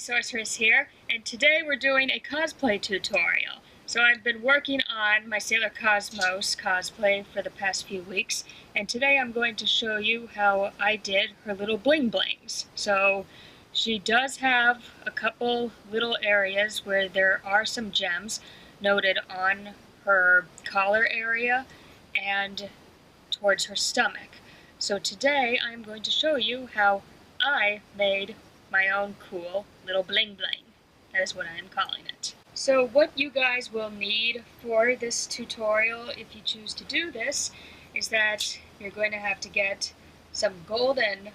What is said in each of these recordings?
Sorceress here, and today we're doing a cosplay tutorial. So I've been working on my Sailor Cosmos cosplay for the past few weeks, and today I'm going to show you how I did her little bling blings. So she does have a couple little areas where there are some gems noted on her collar area and towards her stomach. So today I'm going to show you how I made my own cool little bling bling. That is what I am calling it. So what you guys will need for this tutorial, if you choose to do this, is that you're going to have to get some golden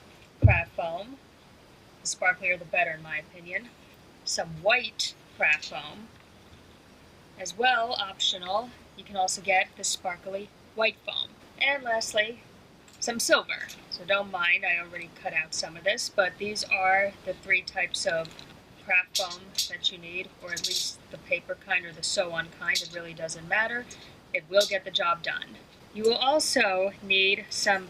craft foam, the sparklier the better in my opinion, some white craft foam, as well, optional, you can also get the sparkly white foam. And lastly, some silver. So don't mind, I already cut out some of this, but these are the three types of craft foam that you need, or at least the paper kind or the sew-on kind. It really doesn't matter. It will get the job done. You will also need some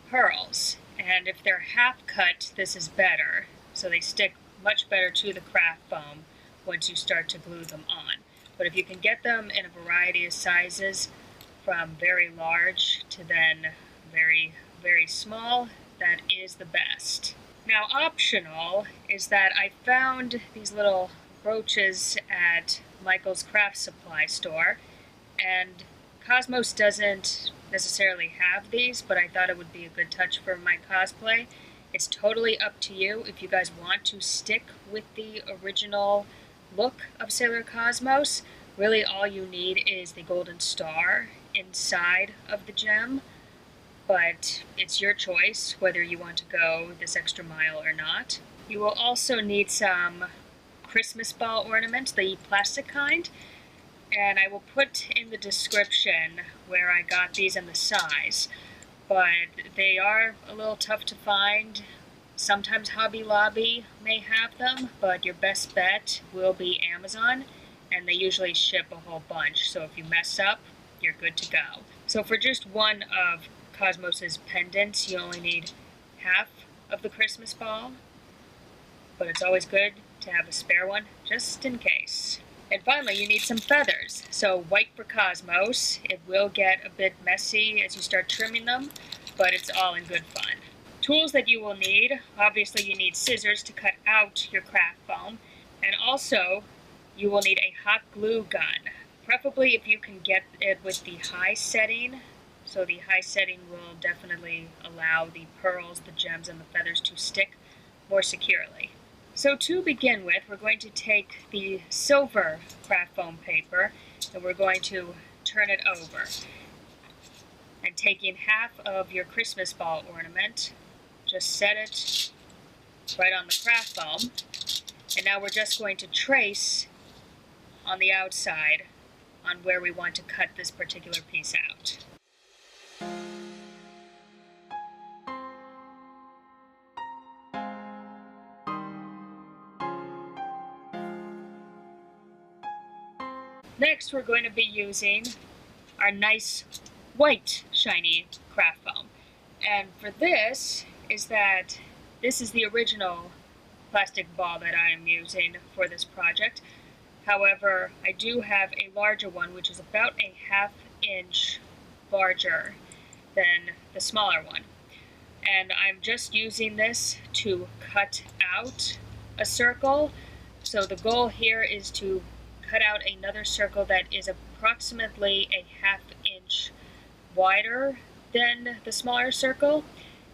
pearls, and if they're half cut, this is better. So they stick much better to the craft foam once you start to glue them on. But if you can get them in a variety of sizes, from very large to then very, very small, that is the best. Now, optional is that I found these little brooches at Michael's craft supply store, and Cosmos doesn't necessarily have these, but I thought it would be a good touch for my cosplay. It's totally up to you if you guys want to stick with the original look of Sailor Cosmos. Really all you need is the golden star inside of the gem, but it's your choice whether you want to go this extra mile or not. You will also need some Christmas ball ornaments, the plastic kind, and I will put in the description where I got these and the size, but they are a little tough to find. Sometimes Hobby Lobby may have them, but your best bet will be Amazon, and they usually ship a whole bunch, so if you mess up, you're good to go. So for just one of Cosmos's pendants, you only need half of the Christmas ball, but it's always good to have a spare one, just in case. And finally, you need some feathers. So white for Cosmos. It will get a bit messy as you start trimming them, but it's all in good fun. Tools that you will need, obviously you need scissors to cut out your craft foam, and also you will need a hot glue gun. Preferably if you can get it with the high setting. So the high setting will definitely allow the pearls, the gems, and the feathers to stick more securely. So to begin with, we're going to take the silver craft foam paper and we're going to turn it over. And taking half of your Christmas ball ornament, just set it right on the craft foam. And now we're just going to trace on the outside on where we want to cut this particular piece out. Next, we're going to be using our nice white shiny craft foam. And for this is that this is the original plastic ball that I am using for this project. However, I do have a larger one, which is about a ½ inch larger than the smaller one. And I'm just using this to cut out a circle. So the goal here is to cut out another circle that is approximately a ½ inch wider than the smaller circle.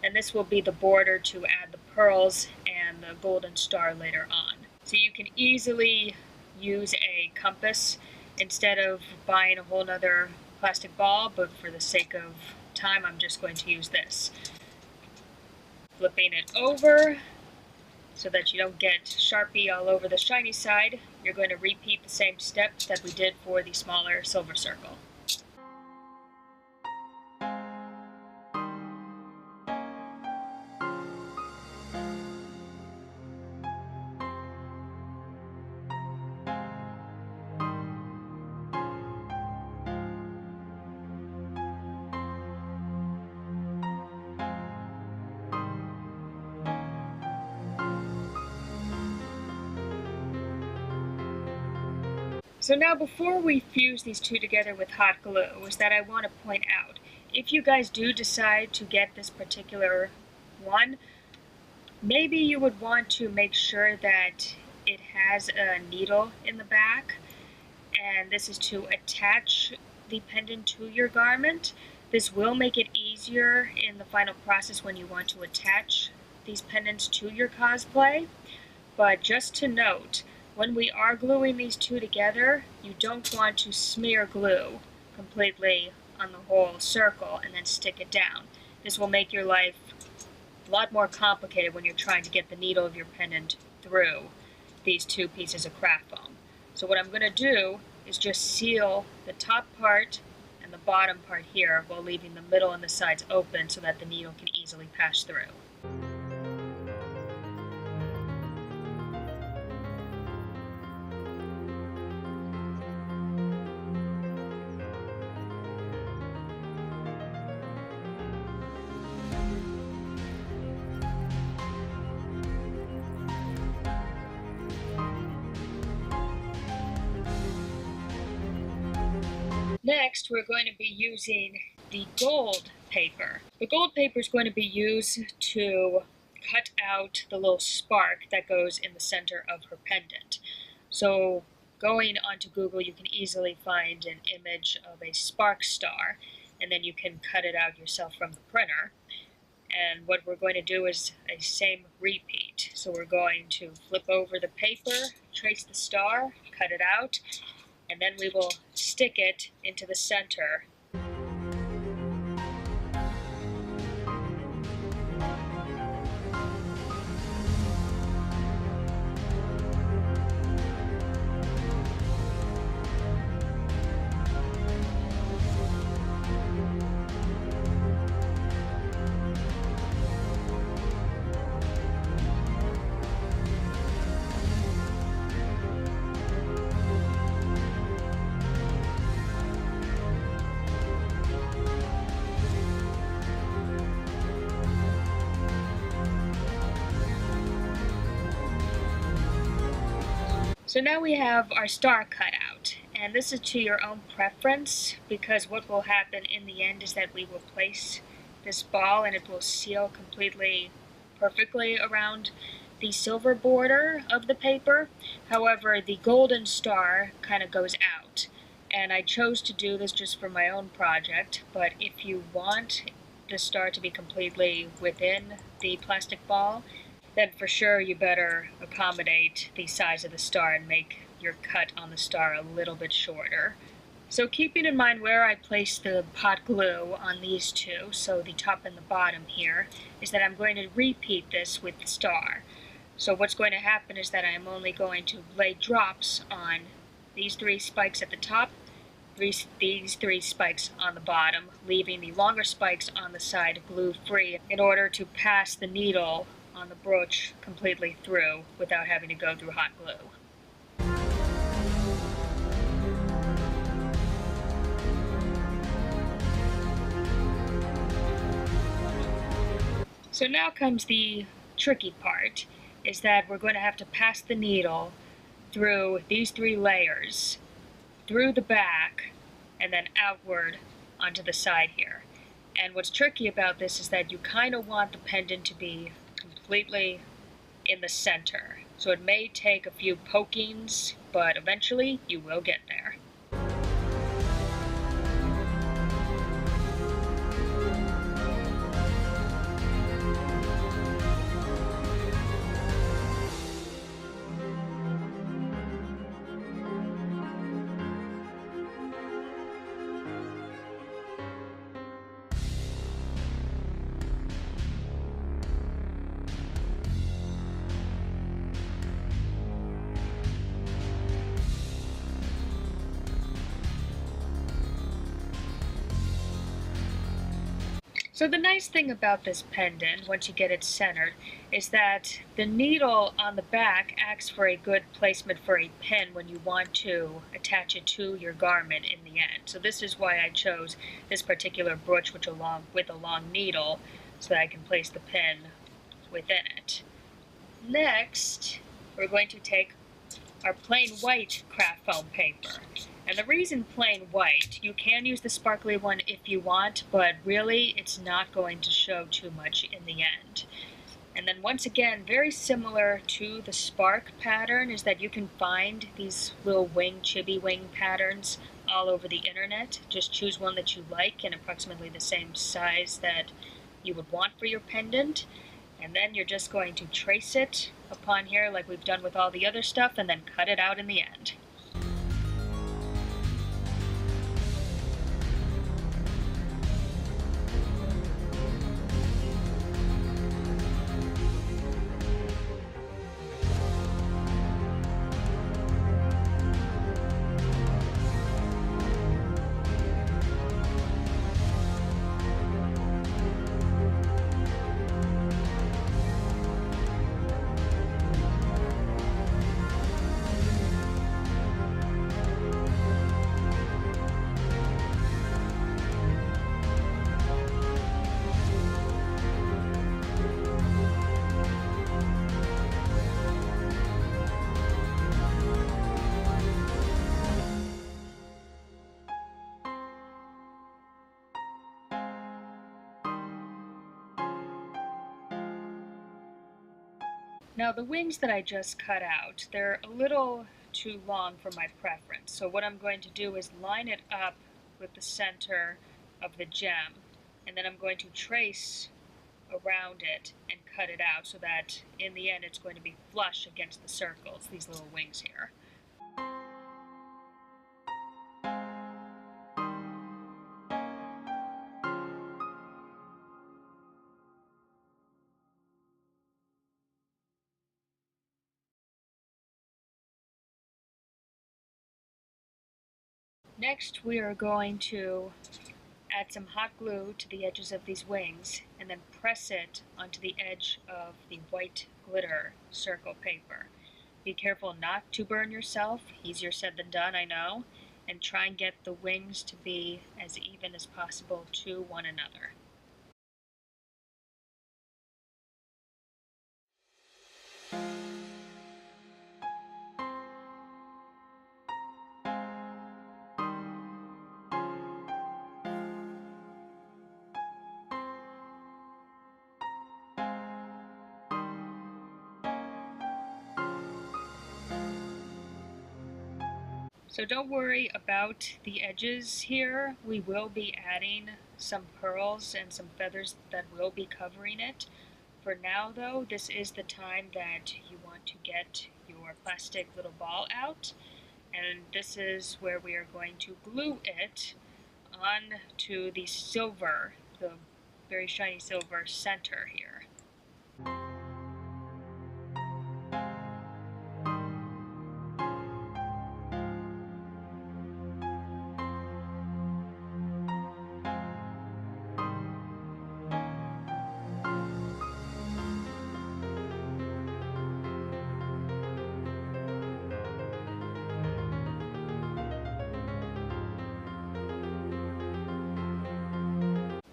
And this will be the border to add the pearls and the golden star later on. So you can easily use a compass instead of buying a whole nother plastic ball, but for the sake of time, I'm just going to use this. Flipping it over so that you don't get Sharpie all over the shiny side, you're going to repeat the same step that we did for the smaller silver circle. So now before we fuse these two together with hot glue is that I want to point out, if you guys do decide to get this particular one, maybe you would want to make sure that it has a needle in the back, and this is to attach the pendant to your garment. This will make it easier in the final process when you want to attach these pendants to your cosplay. But just to note, when we are gluing these two together, you don't want to smear glue completely on the whole circle and then stick it down. This will make your life a lot more complicated when you're trying to get the needle of your pendant through these two pieces of craft foam. So what I'm going to do is just seal the top part and the bottom part here while leaving the middle and the sides open so that the needle can easily pass through. Next, we're going to be using the gold paper. The gold paper is going to be used to cut out the little spark that goes in the center of her pendant. So going onto Google, you can easily find an image of a spark star, and then you can cut it out yourself from the printer. And what we're going to do is a same repeat. So we're going to flip over the paper, trace the star, cut it out, and then we will stick it into the center. So now we have our star cut out, and this is to your own preference, because what will happen in the end is that we will place this ball and it will seal completely perfectly around the silver border of the paper. However, the golden star kind of goes out, and I chose to do this just for my own project, but if you want the star to be completely within the plastic ball, then for sure you better accommodate the size of the star and make your cut on the star a little bit shorter. So keeping in mind where I place the hot glue on these two, so the top and the bottom here, is that I'm going to repeat this with the star. So what's going to happen is that I'm only going to lay drops on these three spikes at the top, these three spikes on the bottom, leaving the longer spikes on the side glue-free in order to pass the needle on the brooch completely through without having to go through hot glue. So now comes the tricky part, is that we're going to have to pass the needle through these three layers, through the back, and then outward onto the side here. And what's tricky about this is that you kind of want the pendant to be completely in the center. So it may take a few pokings, but eventually you will get there. So the nice thing about this pendant, once you get it centered, is that the needle on the back acts for a good placement for a pin when you want to attach it to your garment in the end. So this is why I chose this particular brooch with a long needle, so that I can place the pin within it. Next, we're going to take are plain white craft foam paper. And the reason plain white, you can use the sparkly one if you want, but really it's not going to show too much in the end. And then once again, very similar to the spark pattern is that you can find these little wing, chibi wing patterns all over the internet. Just choose one that you like in approximately the same size that you would want for your pendant. And then you're just going to trace it upon here like we've done with all the other stuff and then cut it out in the end. Now the wings that I just cut out, they're a little too long for my preference. So what I'm going to do is line it up with the center of the gem, and then I'm going to trace around it and cut it out so that in the end it's going to be flush against the circles, these little wings here. Next, we are going to add some hot glue to the edges of these wings and then press it onto the edge of the white glitter circle paper. Be careful not to burn yourself, easier said than done, I know, and try and get the wings to be as even as possible to one another. So don't worry about the edges here. We will be adding some pearls and some feathers that will be covering it. For now though, this is the time that you want to get your plastic little ball out. And this is where we are going to glue it onto the silver, the very shiny silver center here.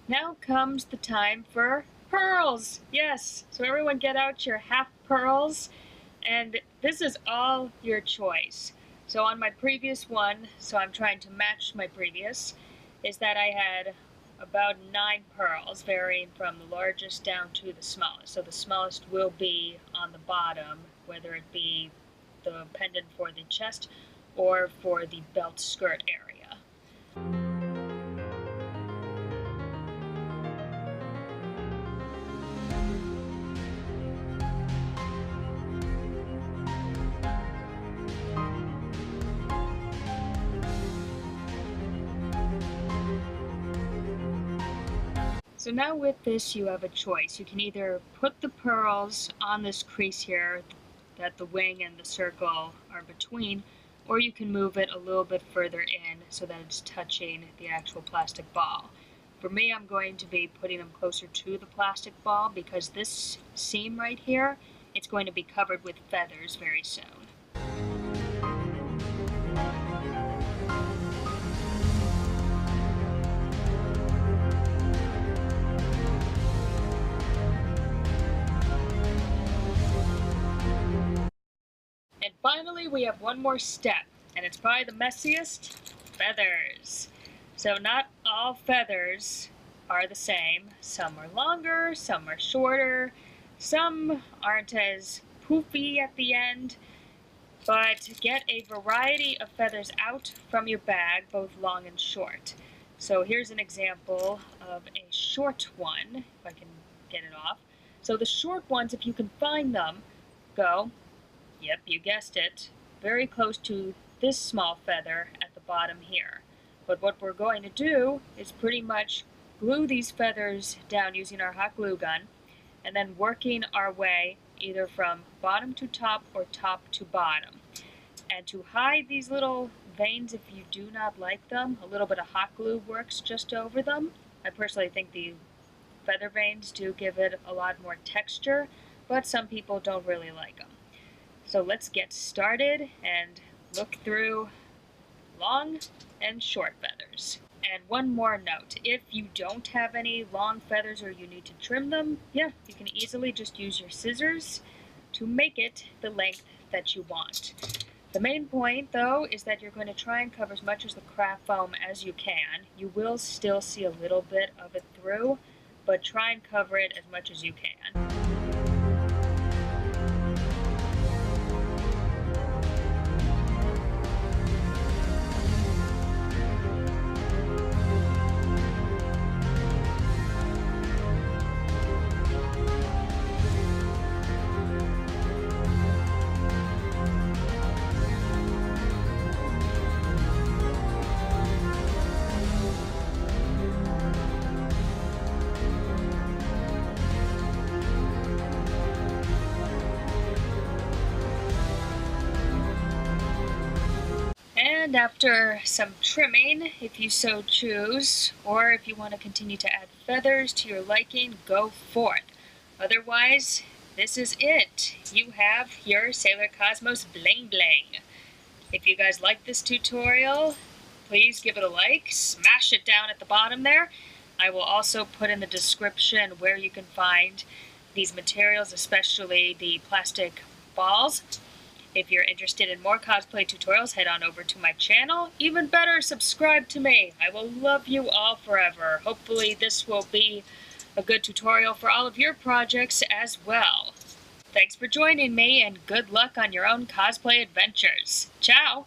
Now comes the time for pearls! Yes! So everyone get out your half pearls, and this is all your choice. So on my previous one, so I'm trying to match my previous, is that I had about 9 pearls, varying from the largest down to the smallest. So the smallest will be on the bottom, whether it be the pendant for the chest or for the belt skirt area. So now with this you have a choice. You can either put the pearls on this crease here that the wing and the circle are between, or you can move it a little bit further in so that it's touching the actual plastic ball. For me, I'm going to be putting them closer to the plastic ball because this seam right here, it's going to be covered with feathers very soon. finally, we have one more step, and it's probably the messiest: feathers. So not all feathers are the same. Some are longer, some are shorter, some aren't as poofy at the end. But get a variety of feathers out from your bag, both long and short. So here's an example of a short one, if I can get it off. So the short ones, if you can find them, go, yep, you guessed it, very close to this small feather at the bottom here. But what we're going to do is pretty much glue these feathers down using our hot glue gun, and then working our way either from bottom to top or top to bottom. And to hide these little veins, if you do not like them, a little bit of hot glue works just over them. I personally think the feather veins do give it a lot more texture, but some people don't really like them. So let's get started and look through long and short feathers. And one more note, if you don't have any long feathers or you need to trim them, yeah, you can easily just use your scissors to make it the length that you want. The main point, though, is that you're going to try and cover as much of the craft foam as you can. You will still see a little bit of it through, but try and cover it as much as you can. And after some trimming, if you so choose, or if you want to continue to add feathers to your liking, go forth. Otherwise, this is it. You have your Sailor Cosmos bling bling. If you guys like this tutorial, please give it a like, smash it down at the bottom there. I will also put in the description where you can find these materials, especially the plastic balls. If you're interested in more cosplay tutorials, head on over to my channel. Even better, subscribe to me. I will love you all forever. Hopefully this will be a good tutorial for all of your projects as well. Thanks for joining me, and good luck on your own cosplay adventures. Ciao!